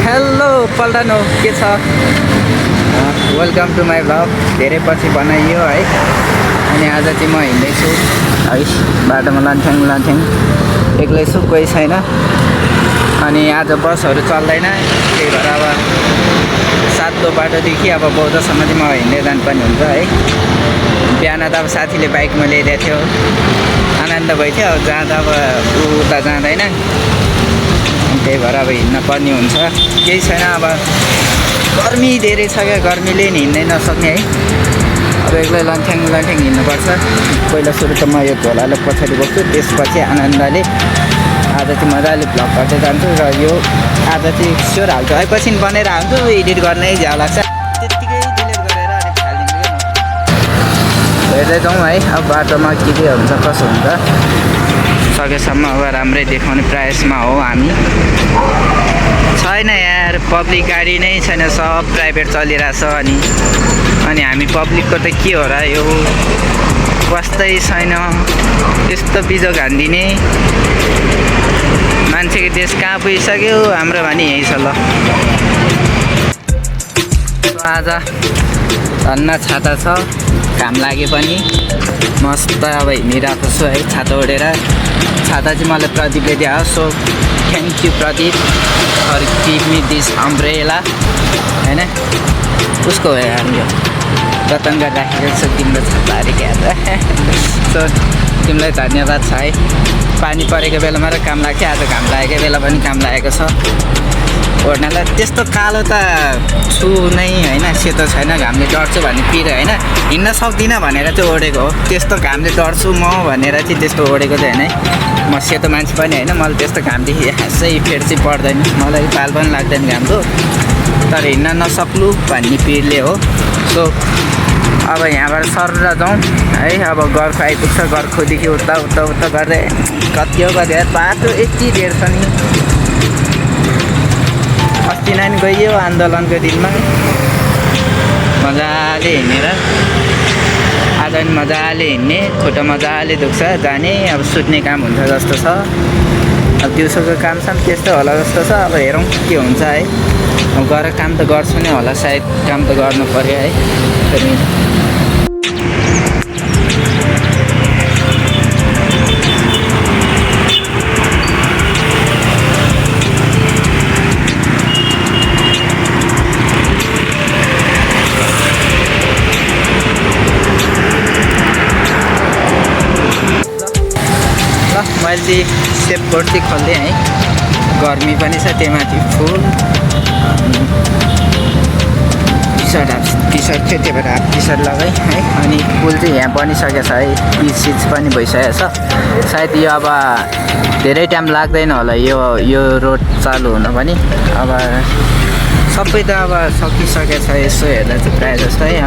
Hello पल्टन हो के छ वेलकम टु माई भ्लग धेरै पछि बनाइयो है। अनि आज चाहिँ म हिँड्दैछु है बाटोमा लान्थ्याङ एक्लै छु कोही छैन। अनि आज बसहरू चल्दैन त्यही भएर अब सातो बाटोदेखि अब बौद्धसम्म चाहिँ म हिँड्दै जानुपर्ने हुन्छ है। बिहान त अब साथीले बाइकमा ल्याइदिएको थियो आनन्द भइथ्यो। अब जाँदा अब उता जाँदैन त्यही भएर अब हिँड्न पर्ने हुन्छ। केही छैन अब गर्मी धेरै छ क्या, गर्मीले नि हिँड्नै नसक्ने है। अब एक्लै लान्थ्याङ हिँड्नुपर्छ। पहिला सुरु त म यो झोलाले पछाडि बोक्छु, त्यसपछि आनन्दले आज चाहिँ मजाले भ्लग गर्दै जान्छु। र यो आज चाहिँ स्योर हाल्छु है, पछि बनाएर हाल्छु, एडिट गर्नै झ्याउ लाग्छ त्यत्तिकै डिलिट गरेर अनि हालिदिन्छु क्या। हेर्दै जाउँ है अब बाटोमा के हुन्छ कसो हुन्छ। सकेसम्म अब राम्रै देखाउने प्रयासमा हो हामी। छैन यार पब्लिक गाडी नै छैन, सब प्राइभेट चलिरहेछ। अनि हामी पब्लिकको त के हो र यो बस्दै छैन। त्यस्तो बिजोग हानिदिने मान्छेको देश कहाँ पुगिसक्यो, हाम्रो भने यहीँ छ ल। आज धन्न छाता छ, घाम लागे पनि मस्त अब हिँडिरहेको छु है छाता ओढेर। छाता चाहिँ मलाई प्रदीपले दियो, so thank you Pradeep for give me this umbrella होइन। उसको हो यार यो रतन गरेर राखेको छ तिम्रो छाता अरे क्या। सो तिमीलाई धन्यवाद छ है। पानी परेको बेलामा र काम लाग्थ्यो, आज घाम लागेको बेला पनि काम लागेको छ ओढ्नलाई। त्यस्तो कालो त छु नै होइन, सेतो छैन। घामले डढ्छु भन्ने पिर होइन, हिँड्न सक्दिनँ भनेर चाहिँ ओढेको हो। त्यस्तो घामले डढ्छु म भनेर चाहिँ त्यस्तो ओढेको चाहिँ होइन है। म सेतो मान्छे पनि होइन, मलाई त्यस्तो घामदेखि खासै इफेक्ट चाहिँ पर्दैन। मलाई पाल पनि लाग्दैन घामको, तर हिँड्न नसक्नु भन्ने पिरले हो। सो अब यहाँबाट सरेर जाउँ है। अब घरको आइपुग्छ, घरकोदेखि उता गर्दै कति हो कति बाटो यति धेर छ नि। अस्ति नानी गइयो आन्दोलनको दिनमा मजाले हिँडेर, आज पनि मजाले हिँड्ने, खुट्टा मजाले दुख्छ जाने। अब सुत्ने काम हुन्छ जस्तो छ। अब दिउँसोको काम साम त्यस्तो होला जस्तो छ। अब हेरौँ के हुन्छ है। अब गएर काम त गर्छु नै होला सायद, काम त गर्नु पऱ्यो है। मैले चाहिँ सेपकोट चाहिँ खोल्दै है, गर्मी पनि छ त्यही माथि फुल। टी सर्ट थियो त्यही भएर हाफ टी सर्ट लगाएँ है। अनि पुल चाहिँ यहाँ बनिसकेको छ है, पिच पनि भइसकेको छ। सायद यो अब धेरै टाइम लाग्दैन होला यो रोड चालु हुन पनि। अब सबै त अब सकिसकेको छ यसो हेर्दा चाहिँ प्रायः जस्तो है।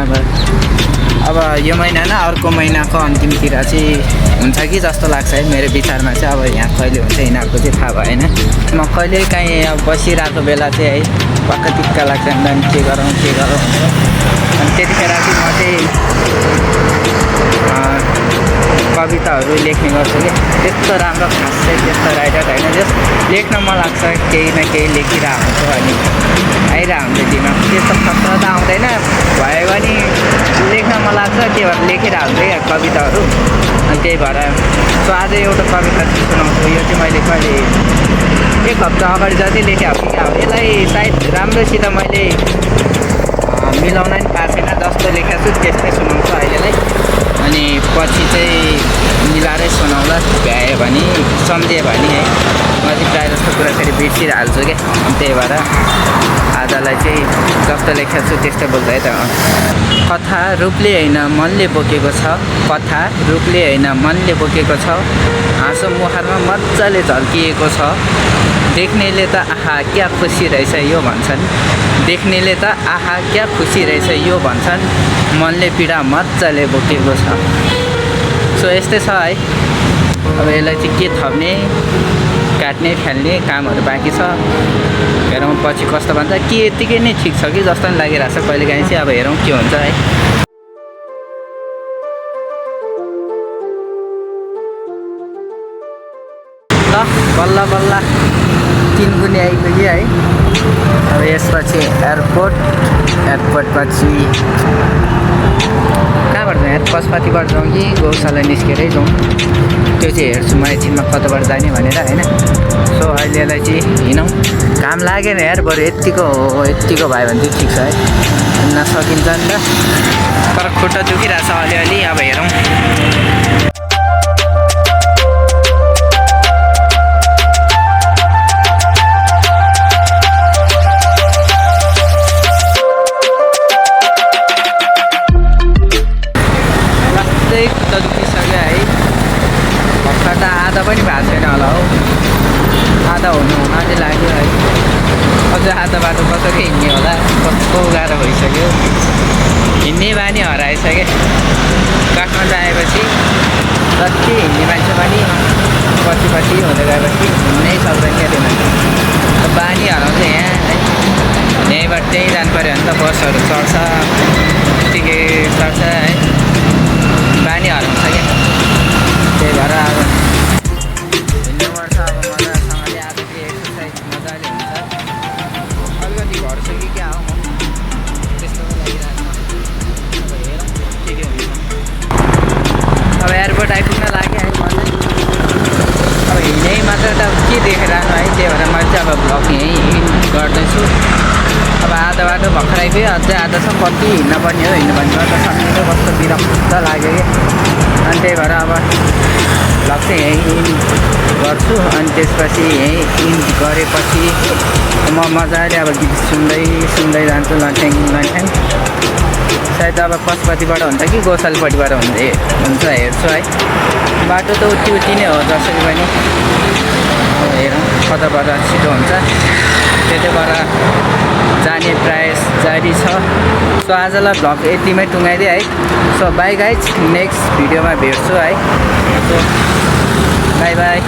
अब यो महिना न अर्को महिनाको अन्तिमतिर चाहिँ हुन्छ कि जस्तो लाग्छ है मेरो विचारमा चाहिँ। अब यहाँ कहिले हुन्छ यिनीहरूको चाहिँ थाहा भएन। म कहिले काहीँ अब बसिरहेको बेला चाहिँ है पक्का टिक्का लाग्छ नि के गरौँ अनि त्यतिखेर चाहिँ म चाहिँ कविताहरू लेख्ने गर्छु कि। त्यस्तो राम्रो खास चाहिँ त्यस्तो राइटर होइन, जस्ट लेख्न मन लाग्छ, केही न केही लेखिरहेको हुन्छ अनि आइरहेको हुन्छ दिमाग। त्यस्तो खतरा त आउँदैन, भयो भने लेख्न मन लाग्छ त्यही भएर लेखिरहेको हुन्छ क्या कविताहरू। अनि त्यही भएर सो आज एउटा कविता सुनाउँछु। यो चाहिँ मैले कहिले 1 हप्ता अगाडि जति लेखेको कि अब यसलाई सायद राम्रोसित मैले मिलाउन नि पाएको छैन, जस्तो लेखेको छु त्यस्तै सुनाउँछु अहिलेलाई। अनि पछि चाहिँ मिलाएरै सुनाउँला भ्यायो भने सम्झेँ भने है। म चाहिँ प्रायः जस्तो कुरा फेरि बिर्सिहाल्छु क्या। अनि त्यही भएर आजलाई चाहिँ जस्तो लेखेको छु त्यस्तै बोल्दा है त। कथा रूपले होइन मनले बोकेको छ, कथा रूपले होइन मनले बोकेको छ। हाँसो मुहारमा मजाले झल्किएको छ। देख्नेले त आहा क्या खुसी रहेछ यो भन्छन्, देख्नेले त आहा क्या खुसी रहेछ यो भन्छन्। मनले पीडा मजाले बोकेको छ। सो यस्तै छ है। अब यसलाई चाहिँ के थप्ने काट्ने फाल्ने कामहरू बाँकी छ। हेरौँ पछि कस्तो भन्छ। के यत्तिकै नै ठिक छ कि जस्तो पनि लागिरहेको छ कहिलेकाहीँ चाहिँ। अब हेरौँ के हुन्छ है। ल बल्ल 3 गुणे आइपुग्यो है। अब यसपछि एयरपोर्टपछि कहाँबाट जाउँ यार पशुपतिबाट जाउँ कि गौशाला निस्केरै जाउँ त्यो चाहिँ हेर्छु म एकछिनमा कताबाट जाने भनेर होइन सो अहिलेलाई चाहिँ हिँडौँ काम लागेन यार बरु यत्तिको भयो भने चाहिँ ठिक छ है हिँड्न सकिन्छ नि त तर खुट्टा दुखिरहेछ अलिअलि अब हेरौँ खुट्टा दुखिसक्यो है भर्खर त आधा पनि भएको छैन होला हौ आधा हुनु आधी लाग्यो है अझ आधा बाटो कसरी हिँड्ने होला कस्तो गाह्रो भइसक्यो हिँड्ने बानी हराइसक्यो काठमाडौँ आएपछि जति हिँड्ने मान्छे पनि पछि हुँदै गएपछि हिँड्नै सक्दैन क्या त्यो मान्छे बानी हराउँछ यहाँ है यहीँबाट त्यहीँ जानु पऱ्यो भने त बसहरू चढ्छ के चढ्छ है बानी हराउँछ क्या त्यही भएर अब हिँड्नुपर्छ अब मजासँगले आज चाहिँ एक्सर्साइज मजाले हुन्छ अलिकति घट्छु कि क्या हो म त्यस्तो पनि लागिरहेको अब हेरौँ के हुन्छ अब एयरपोर्ट आइपुग्न लाग्यो है मजा अब हिँड्नै मात्र त के देखेर आउनु है त्यही भएर मैले चाहिँ अब भ्लग यहीँ गर्दैछु अब आधा बाटो भर्खर आइपुग्यो अझै आधा छ कति हिँड्नुपर्ने हो हिँड्नुपर्ने त सक्ने कस्तो विरक्त लाग्यो कि अनि त्यही भएर अब भ्लग चाहिँ यहीँ गर्छु अनि त्यसपछि यहीँ इन गरेपछि म मजाले अब गीत सुन्दै जान्छु लन्ठ्याङ सायद अब पशुपतिबाट हुन्छ कि गौशालापट्टिबाट हुन्छ हेर्छु है बाटो त उति नै हो जसरी पनि अब हेरौँ कताबाट छिटो हुन्छ त्यतिबाट जाने प्रयास जारी छ सो आजलाई भ्लग यतिमै टुङ्गाइदिएँ है सो बाई गाइज नेक्स्ट भिडियोमा भेट्छु है सो बाई